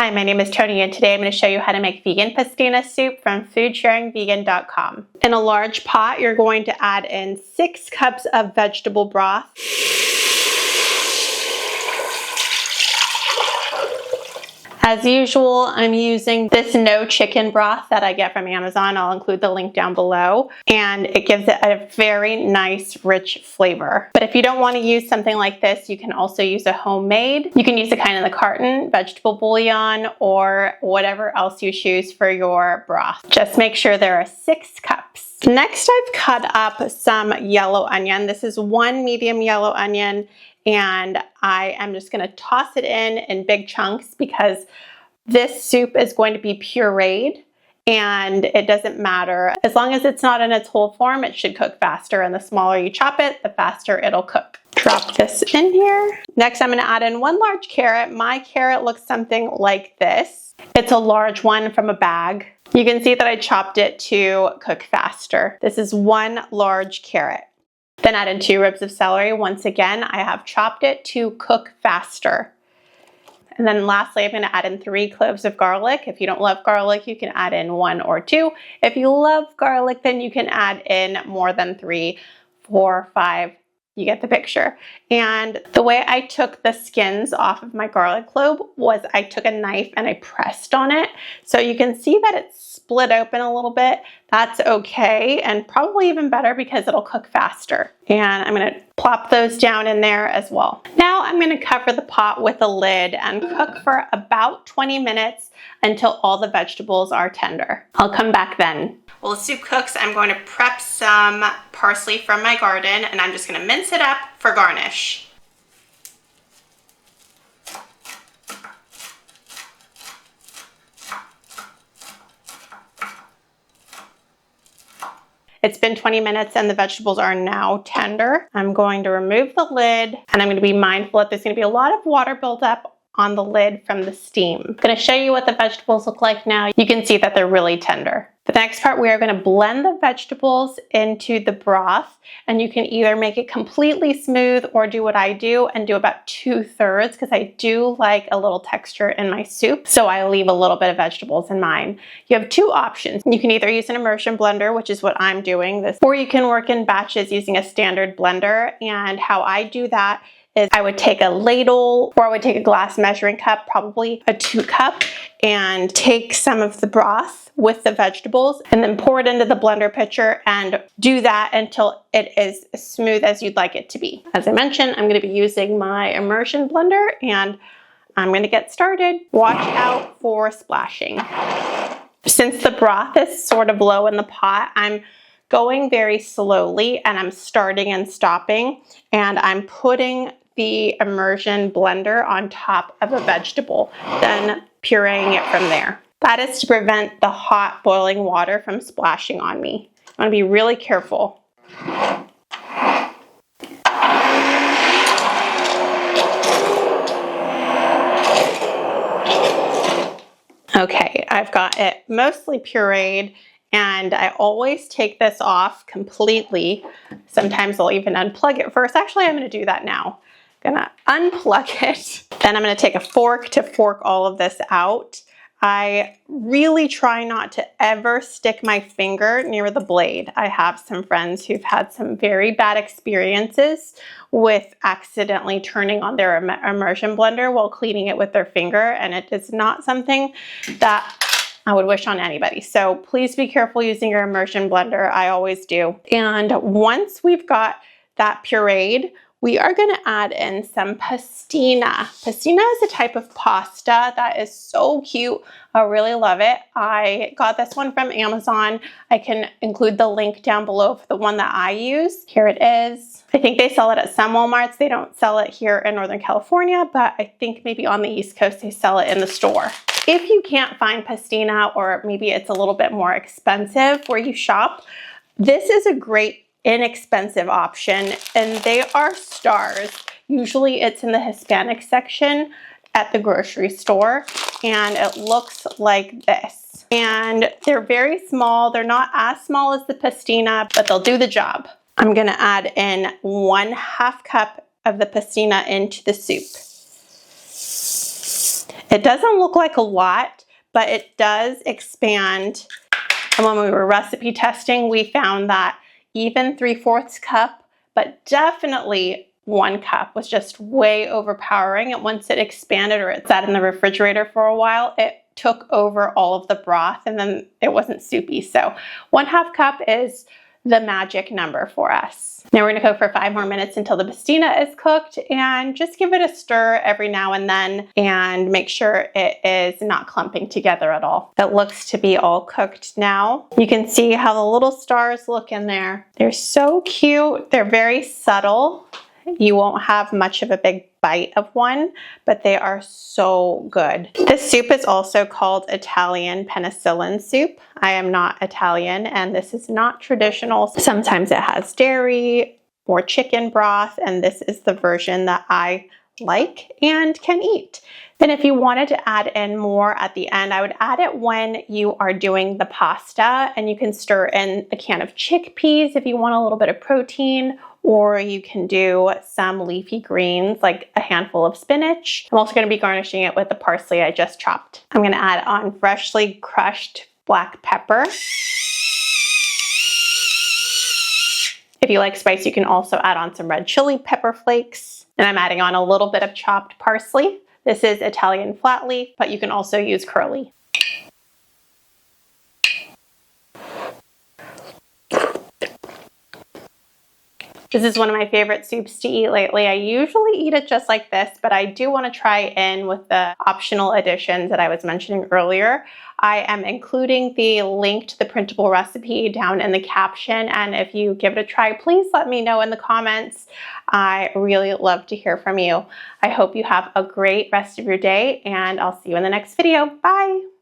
Hi, my name is Tony, and today I'm going to show you how to make vegan pastina soup from foodsharingvegan.com. In a large pot, you're going to add in 6 cups of vegetable broth. As usual, I'm using this no chicken broth that I get from Amazon. I'll include the link down below. And it gives it a very nice, rich flavor. But if you don't want to use something like this, you can also use a homemade. You can use the kind in the carton, vegetable bouillon, or whatever else you choose for your broth. Just make sure there are 6 cups. Next, I've cut up some yellow onion. This is 1 medium yellow onion. And I am just going to toss it in big chunks because this soup is going to be pureed, and it doesn't matter. As long as it's not in its whole form, it should cook faster, and the smaller you chop it, the faster it'll cook. Drop this in here. Next, I'm going to add in 1 large carrot. My carrot looks something like this. It's a large one from a bag. You can see that I chopped it to cook faster. This is 1 large carrot. Then add in 2 ribs of celery. Once again, I have chopped it to cook faster. And then lastly, I'm going to add in 3 cloves of garlic. If you don't love garlic, you can add in 1 or 2. If you love garlic, then you can add in more than 3, 4, 5. You get the picture. And the way I took the skins off of my garlic clove was I took a knife and I pressed on it. So you can see that it's split open a little bit. That's okay, and probably even better because it'll cook faster. And I'm going to plop those down in there as well. Now I'm going to cover the pot with a lid and cook for about 20 minutes until all the vegetables are tender. I'll come back then. While the soup cooks, I'm going to prep some parsley from my garden, and I'm just going to mince it up for garnish. It's been 20 minutes and the vegetables are now tender. I'm going to remove the lid, and I'm going to be mindful that there's going to be a lot of water built up on the lid from the steam. I'm going to show you what the vegetables look like now. You can see that they're really tender. The next part, we are going to blend the vegetables into the broth, and you can either make it completely smooth or do what I do and do about 2/3 because I do like a little texture in my soup. So I leave a little bit of vegetables in mine. You have 2 options. You can either use an immersion blender, which is what I'm doing this, or you can work in batches using a standard blender. And how I do that is I would take a ladle, or I would take a glass measuring cup, probably a 2 cup, and take some of the broth with the vegetables and then pour it into the blender pitcher and do that until it is as smooth as you'd like it to be. As I mentioned, I'm going to be using my immersion blender, and I'm going to get started. Watch out for splashing. Since the broth is sort of low in the pot, I'm going very slowly, and I'm starting and stopping, and I'm putting the immersion blender on top of a vegetable, then pureeing it from there. That is to prevent the hot boiling water from splashing on me. I want to be really careful. Okay, I've got it mostly pureed, and I always take this off completely. Sometimes I'll even unplug it first. Actually, I'm going to do that now. I'm going to unplug it. Then I'm going to take a fork to fork all of this out. I really try not to ever stick my finger near the blade. I have some friends who've had some very bad experiences with accidentally turning on their immersion blender while cleaning it with their finger, and it is not something that I would wish on anybody. So please be careful using your immersion blender. I always do. And once we've got that pureed, we are going to add in some pastina. Pastina is a type of pasta that is so cute. I really love it. I got this one from Amazon. I can include the link down below for the one that I use. Here it is. I think they sell it at some Walmarts. They don't sell it here in Northern California, but I think maybe on the East Coast they sell it in the store. If you can't find pastina, or maybe it's a little bit more expensive where you shop, this is a great inexpensive option, and they are stars. Usually it's in the Hispanic section at the grocery store, and it looks like this. And they're very small. They're not as small as the pastina, but they'll do the job. I'm going to add in 1/2 cup of the pastina into the soup. It doesn't look like a lot, but it does expand. And when we were recipe testing, we found that even 3/4 cup, but definitely 1 cup was just way overpowering. And once it expanded or it sat in the refrigerator for a while, it took over all of the broth and then it wasn't soupy. So 1/2 cup is the magic number for us. Now we're gonna cook for 5 more minutes until the pastina is cooked, and just give it a stir every now and then and make sure it is not clumping together at all. It looks to be all cooked now. You can see how the little stars look in there. They're so cute. They're very subtle. You won't have much of a big bite of one, but they are so good. This soup is also called Italian penicillin soup. I am not Italian, and this is not traditional. Sometimes it has dairy or chicken broth, and this is the version that I like and can eat. Then if you wanted to add in more at the end, I would add it when you are doing the pasta, and you can stir in a can of chickpeas if you want a little bit of protein, or you can do some leafy greens like a handful of spinach. I'm also going to be garnishing it with the parsley I just chopped. I'm going to add on freshly crushed black pepper. If you like spice, you can also add on some red chili pepper flakes. And I'm adding on a little bit of chopped parsley. This is Italian flat leaf, but you can also use curly. This is one of my favorite soups to eat lately. I usually eat it just like this, but I do want to try in with the optional additions that I was mentioning earlier. I am including the link to the printable recipe down in the caption, and if you give it a try, please let me know in the comments. I really love to hear from you. I hope you have a great rest of your day, and I'll see you in the next video. Bye!